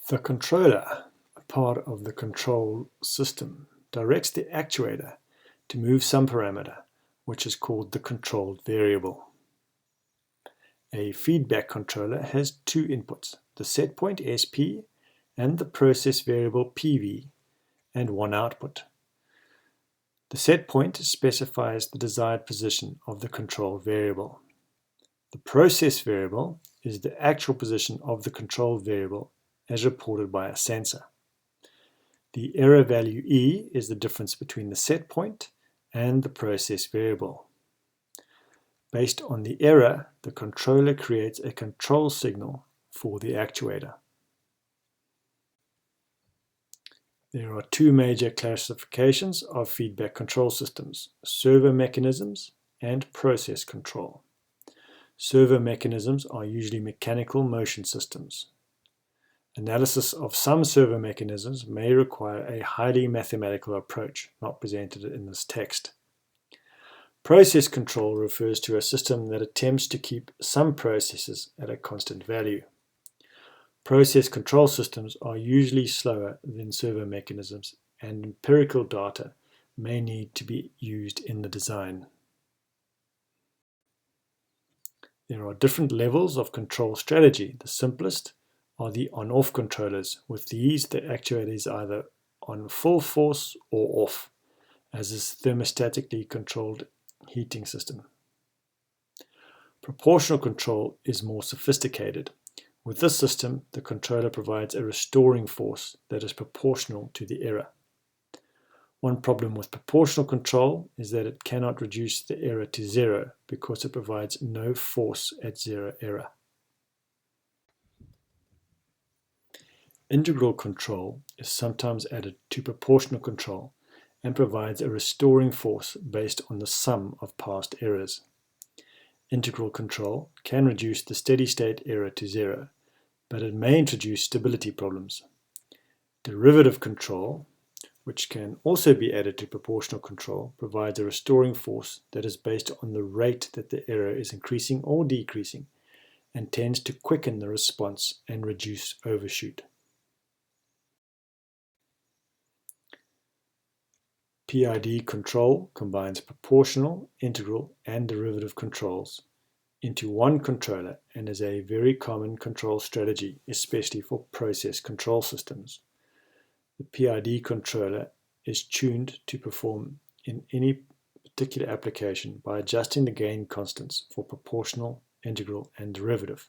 The controller, a part of the control system, directs the actuator to move some parameter, which is called the controlled variable. A feedback controller has two inputs, the setpoint SP and the process variable PV, and one output. The setpoint specifies the desired position of the control variable. The process variable is the actual position of the control variable as reported by a sensor. The error value E is the difference between the setpoint and the process variable. Based on the error, the controller creates a control signal for the actuator. There are two major classifications of feedback control systems: servo mechanisms and process control. Servo mechanisms are usually mechanical motion systems. Analysis of some servo mechanisms may require a highly mathematical approach, not presented in this text. Process control refers to a system that attempts to keep some processes at a constant value. Process control systems are usually slower than servo mechanisms, and empirical data may need to be used in the design. There are different levels of control strategy. The simplest are the on-off controllers. With these, the actuator is either on full force or off, as is thermostatically controlled heating system. Proportional control is more sophisticated. With this system, the controller provides a restoring force that is proportional to the error. One problem with proportional control is that it cannot reduce the error to zero because it provides no force at zero error. Integral control is sometimes added to proportional control and provides a restoring force based on the sum of past errors. Integral control can reduce the steady-state error to zero, but it may introduce stability problems. Derivative control, which can also be added to proportional control, provides a restoring force that is based on the rate that the error is increasing or decreasing and tends to quicken the response and reduce overshoot. PID control combines proportional, integral, and derivative controls into one controller and is a very common control strategy, especially for process control systems. The PID controller is tuned to perform in any particular application by adjusting the gain constants for proportional, integral, and derivative.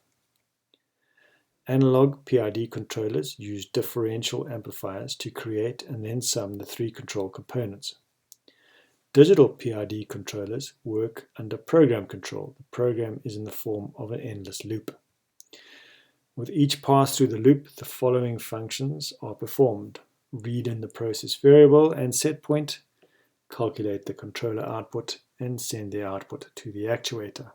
Analog PID controllers use differential amplifiers to create and then sum the three control components. Digital PID controllers work under program control. The program is in the form of an endless loop. With each pass through the loop, the following functions are performed: read in the process variable and setpoint, calculate the controller output, and send the output to the actuator.